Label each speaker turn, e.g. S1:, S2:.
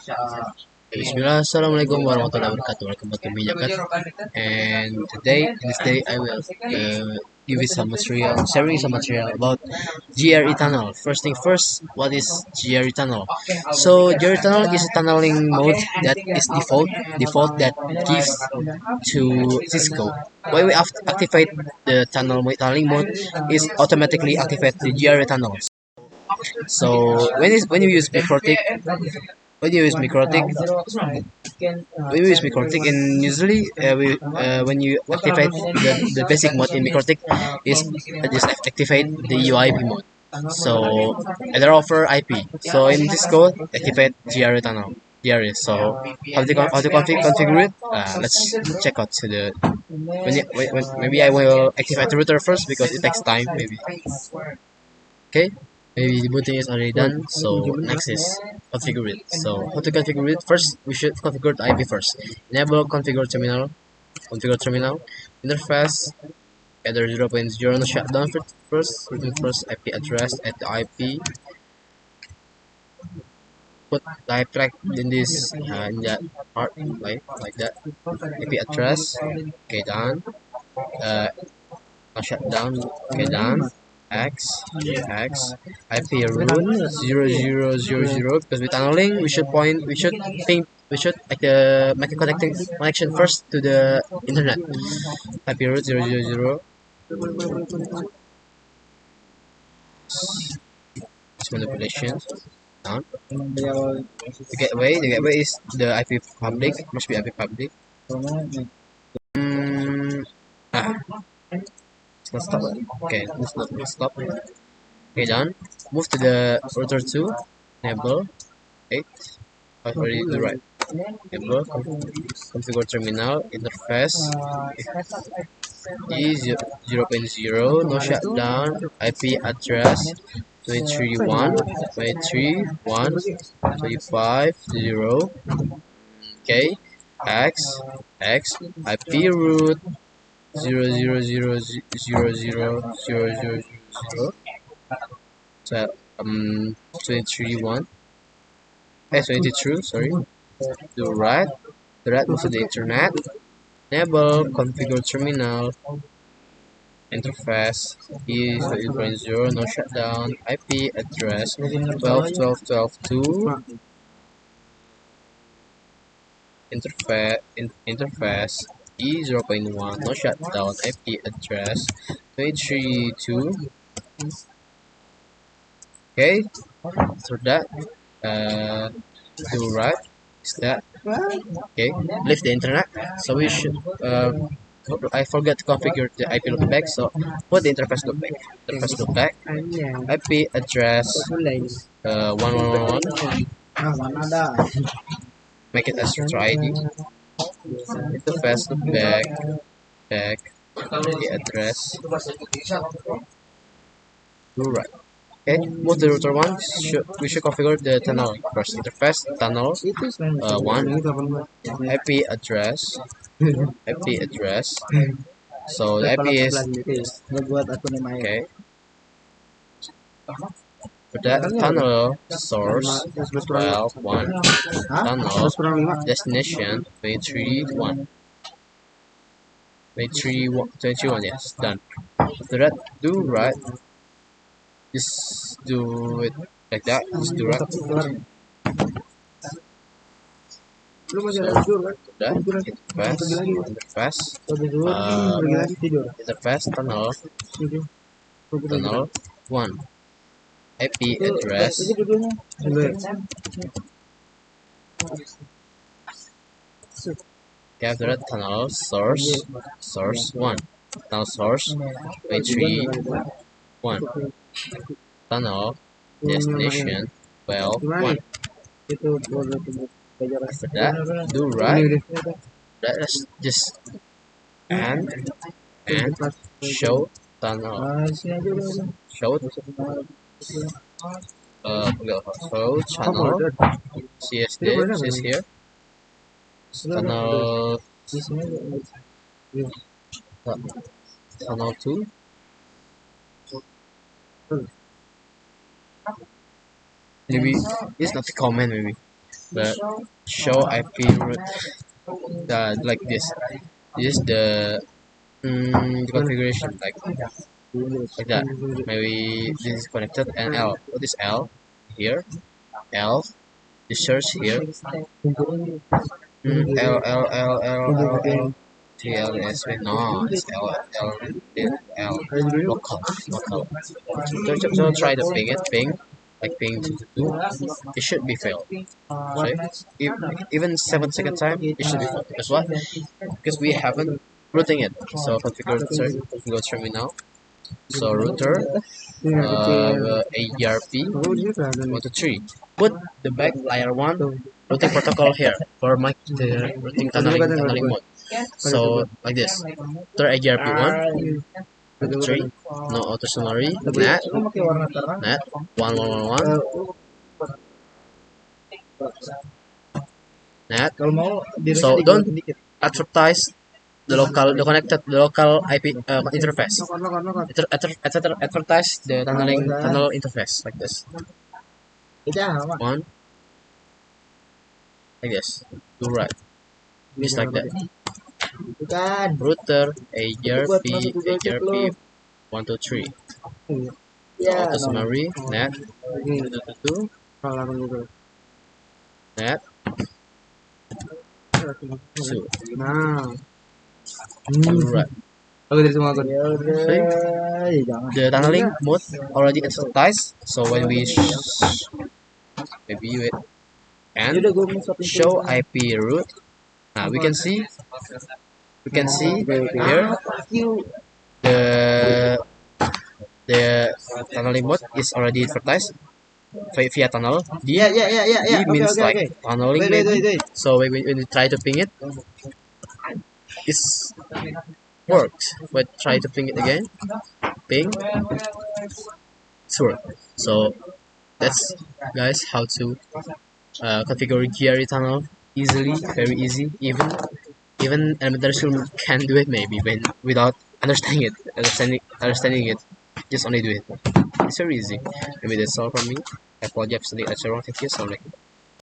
S1: Bismillah, Assalamualaikum warahmatullahi wabarakatuh. Welcome back to me, Jakat. And today, in this day, I will give you some material, sharing some material about GRE tunnel. First thing first, what is GRE tunnel? So GRE tunnel is a tunneling mode that is default that gives to Cisco. When we activate the tunneling mode, is automatically activate the GRE tunnels. So when you use MikroTik, when you use MikroTik, when you use MikroTik, and usually when you activate the basic mode in MikroTik is just activate the UIP mode. So either offer IP. So in this code, activate GRE tunnel. GRE. So how to configure it? Let's check out to the maybe I will activate the router first because it takes time maybe. Okay, maybe the booting is already done, so next is configure it. So how to configure it? First, we should configure the IP first. Enable configure terminal, interface, either 0.0 no shutdown first, routine first IP address at the IP, put the IP track in this in that part like that. IP address, okay done. No shutdown, okay done. X IP root 0000 because with tunneling we should like make a connecting connection first to the internet. IP root 000 is manipulation down. The gateway is the IP public, must be IP public. Mm, ah, let's not stop. Okay, let's stop. Okay, done. Move to the router 2. Enable 8. Already the right. Enable configure terminal interface is 0.0 no shutdown IP address 231.23.1.25.0. Okay, X IP root 0.0.0.0.0.0.0. So 23.1 22, sorry. Do right. The right move to the internet. Enable configure terminal interface is 0.0 no shutdown IP address 12.12.12.2 interface is 0.1 no shutdown IP address 232. Okay, after that do right is that okay, leave the internet. So we should I forgot to configure the IP loopback, so put the interface loopback. Interface loopback IP address 1111. Make it as router ID. Interface loopback back the address. Do right. Okay, move to router 1. We should configure the tunnel first. Interface tunnel 1 IP address IP address. So the IP is okay. For that tunnel source 12.1 tunnel destination 23.1 23.1 yes done. After that do right. Just do it like that. Just do right. So that interface tunnel 1 IP address after that tunnel source 1 tunnel source 3.1 tunnel destination 12.1. After that do right. Let's just and show tunnel show show channel CSD is here tunnel tunnel 2 maybe it's not a comment maybe the show IP route, like this. This is the configuration, like that. Maybe this is connected and L. What is L? Here, L. The search here. L L L L L L. TLS. No, it's L local. So try to ping, like ping 222. It should be failed. Right? Even 7 second time, it should be failed. Because what? Because we haven't routing it. So configure terminal. So router, EIGRP 123. Put the back layer 1 routing protocol here for the routing tunneling mode. So like this. Router EIGRP 123, no auto summary, net 1111 net. So don't advertise the local IP interface. Advertise the tunnel interface like this. One like this. Do right. Just like that. Router EIGRP 123. Auto summary net 222 net 2. Right. The tunneling mode already advertised. So when we maybe wait and show IP route, we can see here the tunneling mode is already advertised via tunnel. D means like tunneling maybe. So when we try to ping it, it's worked. But try to ping it again. Ping. It's worked. So that's guys how to configure GRE tunnel easily, very easy. Even elementary school can do it maybe when without understanding it. Just only do it. It's very easy. Maybe that's all from me. I apologize for the wrong. Thank you. Assalamualaikum.